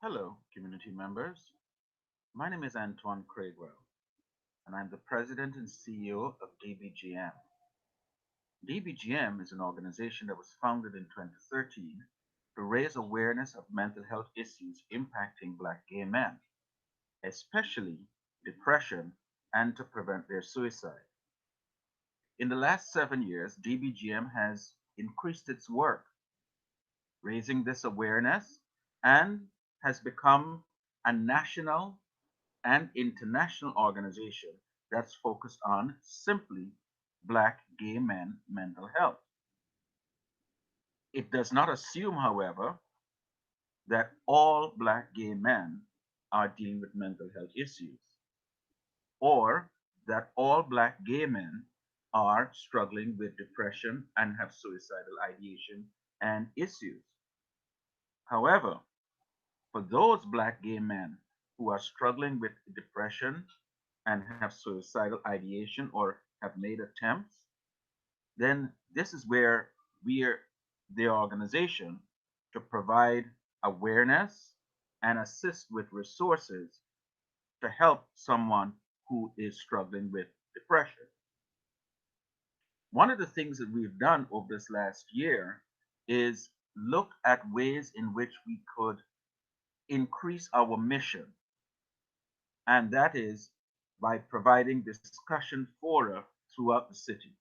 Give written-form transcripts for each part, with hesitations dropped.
Hello, community members. My name is Antoine Craigwell, and I'm the president and CEO of DBGM. DBGM is an organization that was founded in 2013 to raise awareness of mental health issues impacting Black gay men, especially depression, and to prevent their suicide. In the last 7 years, DBGM has increased its work, raising this awareness, and has become a national and international organization that's focused on simply Black gay men mental health. It does not assume, however, that all Black gay men are dealing with mental health issues or that all Black gay men are struggling with depression and have suicidal ideation and issues. However, for those Black gay men who are struggling with depression and have suicidal ideation or have made attempts, then this is where we're the organization to provide awareness and assist with resources to help someone who is struggling with depression. One of the things that we've done over this last year is look at ways in which we could increase our mission, and that is by providing discussion fora throughout the city.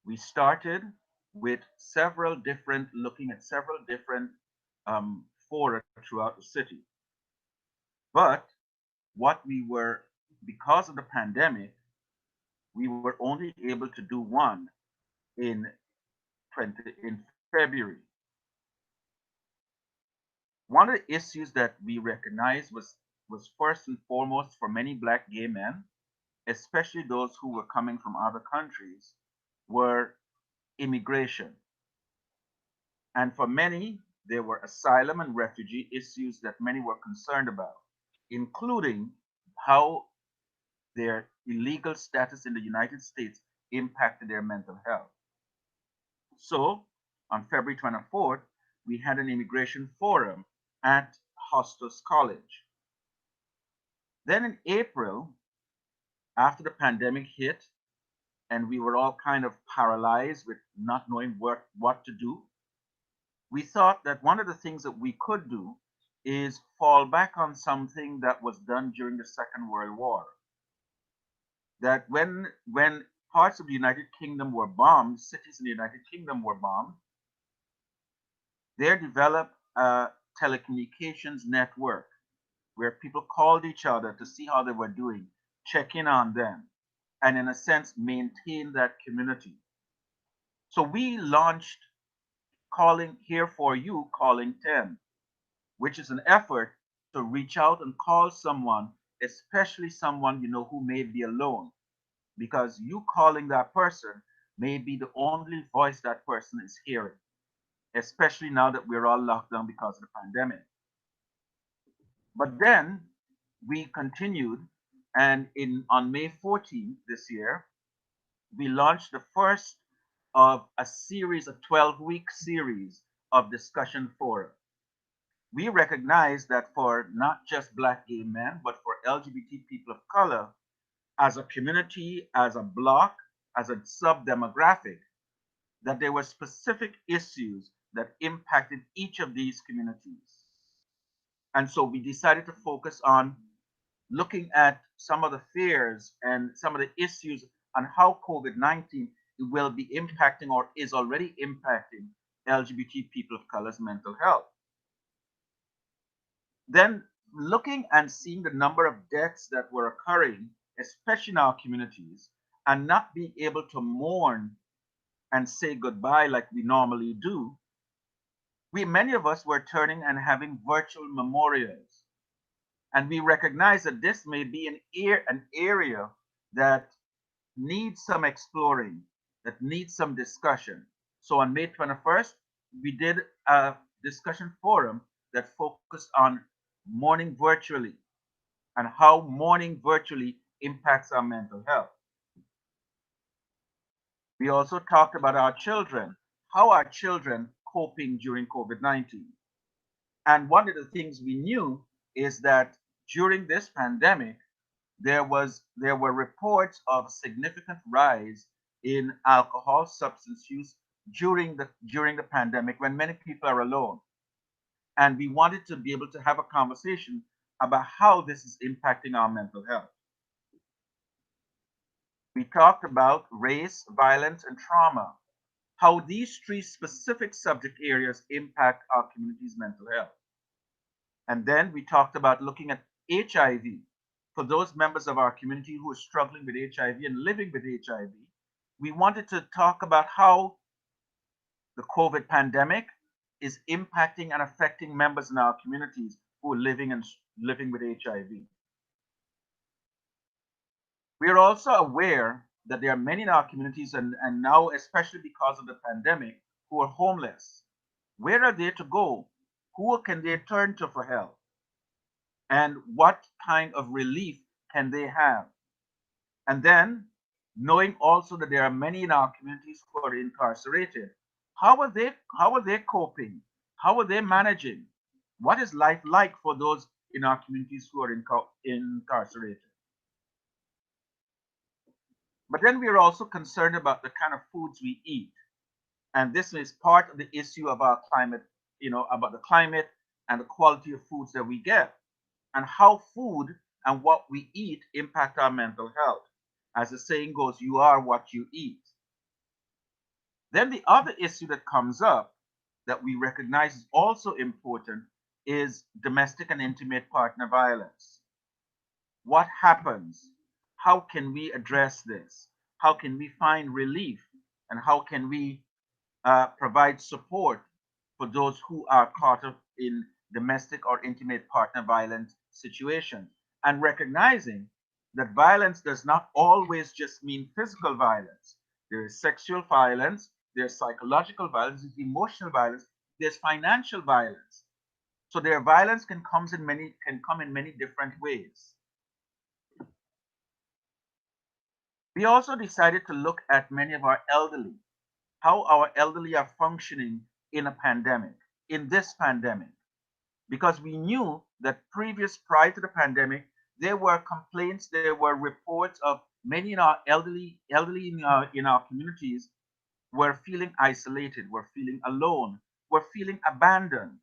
We started with looking at several different fora throughout the city. But what we were, because of the pandemic, we were only able to do one in in February. One of the issues that we recognized was first and foremost for many Black gay men, especially those who were coming from other countries, were immigration. And for many, there were asylum and refugee issues that many were concerned about, including how their illegal status in the United States impacted their mental health. So, on February 24th, we had an immigration forum at Hostos College. Then in April, after the pandemic hit and we were all kind of paralyzed with not knowing what to do, we thought that one of the things that we could do is fall back on something that was done during the Second World War. That when parts of the United Kingdom were bombed, cities in the United Kingdom were bombed, there developed a telecommunications network where people called each other to see how they were doing, check in on them, and in a sense maintain that community. So we launched calling here for you, calling 10, which is an effort to reach out and call someone, especially someone you know who may be alone, because you calling that person may be the only voice that person is hearing, especially now that we're all locked down because of the pandemic. But then we continued, and in on May 14th this year, we launched the first of a series, a 12-week series of discussion forums. We recognize that for not just Black gay men, but for LGBT people of color, as a community, as a block, as a sub demographic, that there were specific issues that impacted each of these communities. And so we decided to focus on looking at some of the fears and some of the issues on how COVID 19 will be impacting or is already impacting LGBT people of color's mental health. Then looking and seeing the number of deaths that were occurring, especially in our communities, and not being able to mourn and say goodbye like we normally do, we many of us were turning and having virtual memorials. And we recognize that this may be an area that needs some exploring, that needs some discussion. So on May 21st, we did a discussion forum that focused on mourning virtually and how mourning virtually impacts our mental health. We also talked about our children, how are children coping during COVID 19? And one of the things we knew is that during this pandemic, there were reports of significant rise in alcohol substance use during the pandemic when many people are alone. And we wanted to be able to have a conversation about how this is impacting our mental health. We talked about race, violence, and trauma, how these three specific subject areas impact our community's mental health. And then we talked about looking at HIV. For those members of our community who are struggling with HIV and living with HIV, we wanted to talk about how the COVID pandemic is impacting and affecting members in our communities who are living with HIV. We are also aware that there are many in our communities, and now, especially because of the pandemic, who are homeless. Where are they to go? Who can they turn to for help? And what kind of relief can they have? And then, knowing also that there are many in our communities who are incarcerated, how are they coping? How are they managing? What is life like for those in our communities who are incarcerated? But then we are also concerned about the kind of foods we eat. And this is part of the issue of our climate, about the climate and the quality of foods that we get, and how food and what we eat impact our mental health. As the saying goes, you are what you eat. Then the other issue that comes up that we recognize is also important is domestic and intimate partner violence. What happens? How can we address this? How can we find relief? And how can we provide support for those who are caught up in domestic or intimate partner violence situations? And recognizing that violence does not always just mean physical violence. There is sexual violence, there's psychological violence, there's emotional violence, there's financial violence. So their violence can come in many different ways. We also decided to look at many of our elderly, how our elderly are functioning in a pandemic, in this pandemic, because we knew that prior to the pandemic, there were complaints, there were reports of many in our elderly in our communities were feeling isolated, were feeling alone, were feeling abandoned.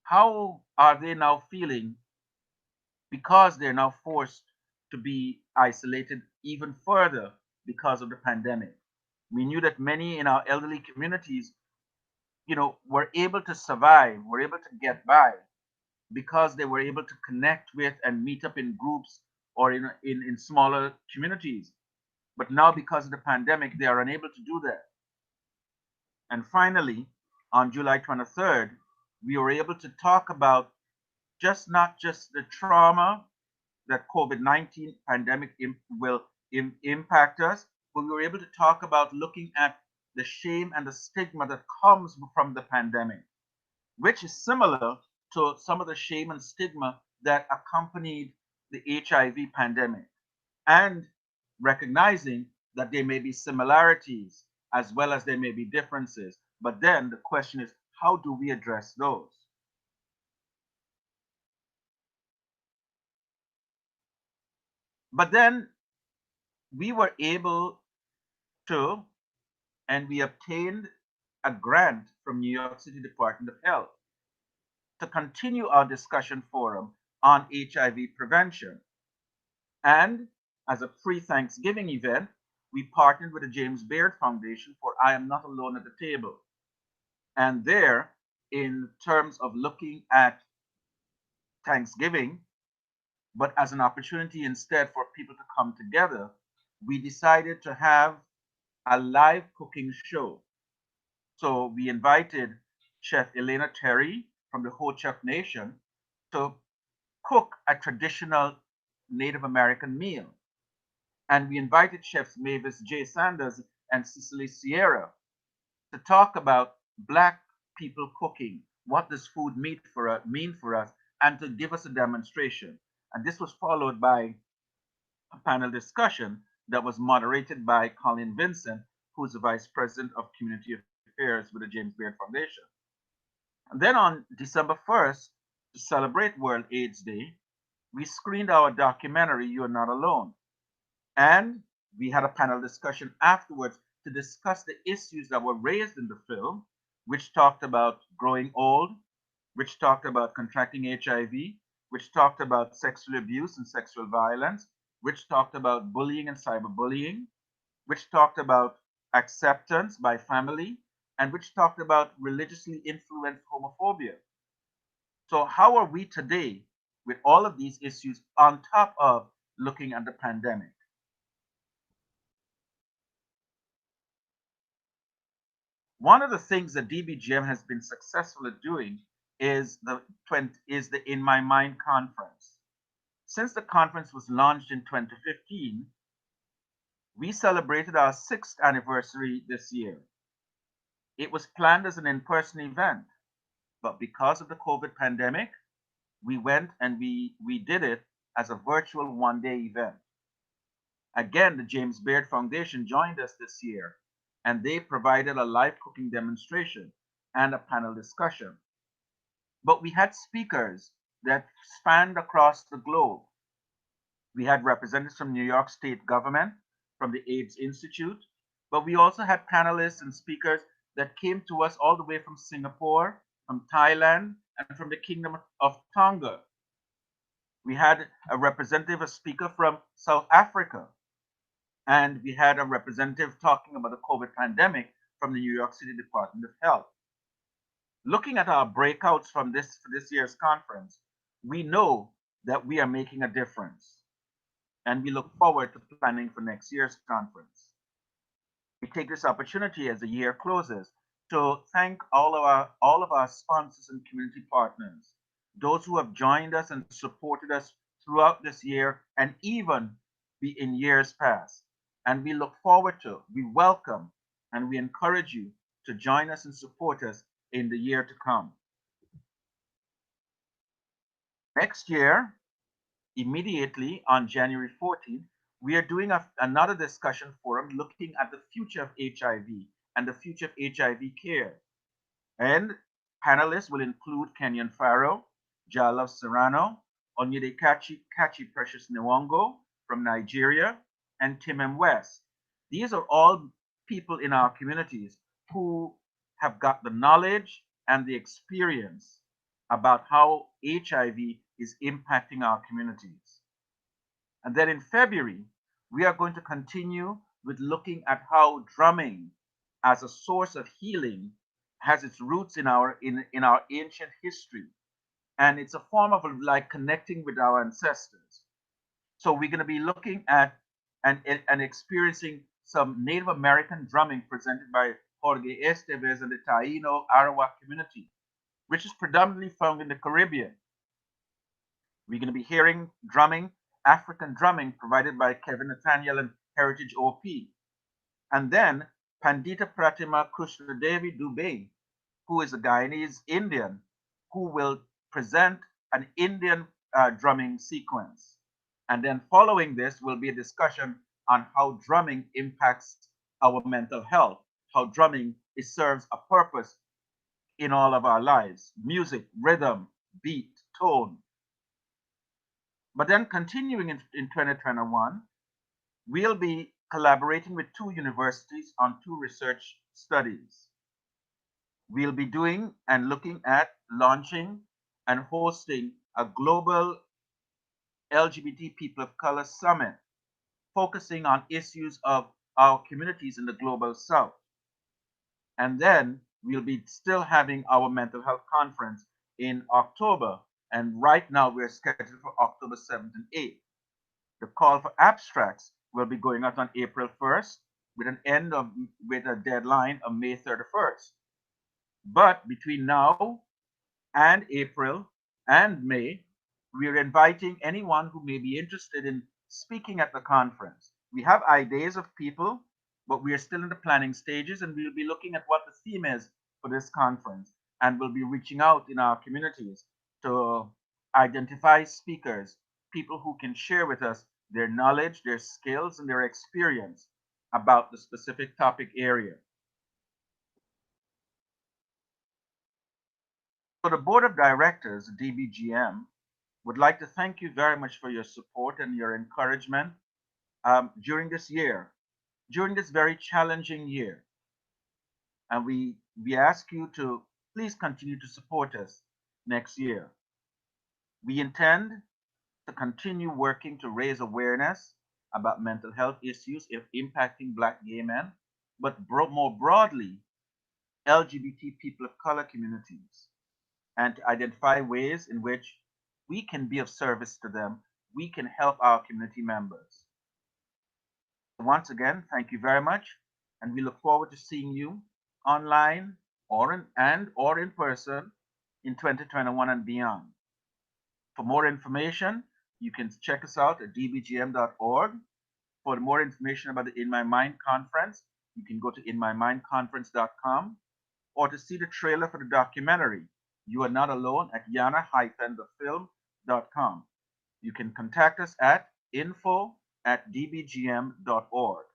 How are they now feeling because they're now forced to be isolated even further because of the pandemic? We knew that many in our elderly communities, were able to survive, were able to get by because they were able to connect with and meet up in groups or in smaller communities. But now, because of the pandemic, they are unable to do that. And finally, on July 23rd, we were able to talk about not just the trauma that COVID-19 pandemic will impact us, but we were able to talk about looking at the shame and the stigma that comes from the pandemic, which is similar to some of the shame and stigma that accompanied the HIV pandemic, and recognizing that there may be similarities as well as there may be differences. But then the question is, how do we address those? But then we were able to, and we obtained a grant from New York City Department of Health to continue our discussion forum on HIV prevention. And as a pre-Thanksgiving event, we partnered with the James Baird Foundation for I Am Not Alone at the Table. And there, in terms of looking at Thanksgiving, but as an opportunity instead for people to come together, we decided to have a live cooking show. So we invited Chef Elena Terry from the Ho Chef Nation to cook a traditional Native American meal. And we invited chefs Mavis J. Sanders and Cicely Sierra to talk about Black people cooking. What does food mean for us? And to give us a demonstration. And this was followed by a panel discussion that was moderated by Colin Vincent, who's the Vice President of Community Affairs with the James Baird Foundation. And then on December 1st, to celebrate World AIDS Day, we screened our documentary, You're Not Alone. And we had a panel discussion afterwards to discuss the issues that were raised in the film, which talked about growing old, which talked about contracting HIV, which talked about sexual abuse and sexual violence, which talked about bullying and cyberbullying, which talked about acceptance by family, and which talked about religiously influenced homophobia. So, how are we today with all of these issues on top of looking at the pandemic? One of the things that DBGM has been successful at doing is the In My Mind conference. Since the conference was launched in 2015, we celebrated our 6th anniversary this year. It was planned as an in-person event, but because of the COVID pandemic, we went and we did it as a virtual one-day event. Again, the James Beard Foundation joined us this year, and they provided a live cooking demonstration and a panel discussion. But we had speakers that spanned across the globe. We had representatives from New York State government, from the AIDS Institute, but we also had panelists and speakers that came to us all the way from Singapore, from Thailand, and from the Kingdom of Tonga. We had a representative, a speaker from South Africa, and we had a representative talking about the COVID pandemic from the New York City Department of Health. Looking at our breakouts from this year's conference, we know that we are making a difference, and we look forward to planning for next year's conference. We take this opportunity as the year closes to thank all of our sponsors and community partners, those who have joined us and supported us throughout this year and even be in years past. And we look forward to, we welcome, and we encourage you to join us and support us in the year to come. Next year, immediately on January 14th, we are doing another discussion forum looking at the future of HIV and the future of HIV care. And panelists will include Kenyon Farrow, Jalov Serrano, Onyede Kachi Precious Nwongo from Nigeria, and Tim M. West. These are all people in our communities who have got the knowledge and the experience about how HIV is impacting our communities. And then in February, we are going to continue with looking at how drumming as a source of healing has its roots in our ancient history. And it's a form of like connecting with our ancestors. So we're going to be looking at and experiencing some Native American drumming presented by Jorge Esteves and the Taino Arawak community, which is predominantly found in the Caribbean. We're going to be hearing drumming, African drumming, provided by Kevin Nathaniel and Heritage OP. And then Pandita Pratima Krishnadevi Dubey, who is a Guyanese Indian, who will present an Indian drumming sequence. And then following this will be a discussion on how drumming impacts our mental health, how drumming serves a purpose in all of our lives: music, rhythm, beat, tone. But then continuing in 2021, we'll be collaborating with 2 universities on 2 research studies. We'll be doing and looking at launching and hosting a global LGBT people of color summit, focusing on issues of our communities in the global south. And then we'll be still having our mental health conference in October. And right now we're scheduled for October 7th and 8th. The call for abstracts will be going out on April 1st with with a deadline of May 31st. But between now and April and May, we are inviting anyone who may be interested in speaking at the conference. We have ideas of people, but we are still in the planning stages, and we'll be looking at what the theme is for this conference. And we'll be reaching out in our communities to identify speakers, people who can share with us their knowledge, their skills, and their experience about the specific topic area. So the board of directors, DBGM, would like to thank you very much for your support and your encouragement during this year, during this very challenging year. And we ask you to please continue to support us next year. We intend to continue working to raise awareness about mental health issues if impacting Black gay men, but more broadly, LGBT people of color communities, and to identify ways in which we can be of service to them, we can help our community members. Once again, thank you very much, and we look forward to seeing you online or in person in 2021 and beyond. For more information, you can check us out at dbgm.org. For more information about the In My Mind conference, you can go to inmymindconference.com, or to see the trailer for the documentary, You Are Not Alone, at yana-thefilm.com. You can contact us at info@dbgm.org.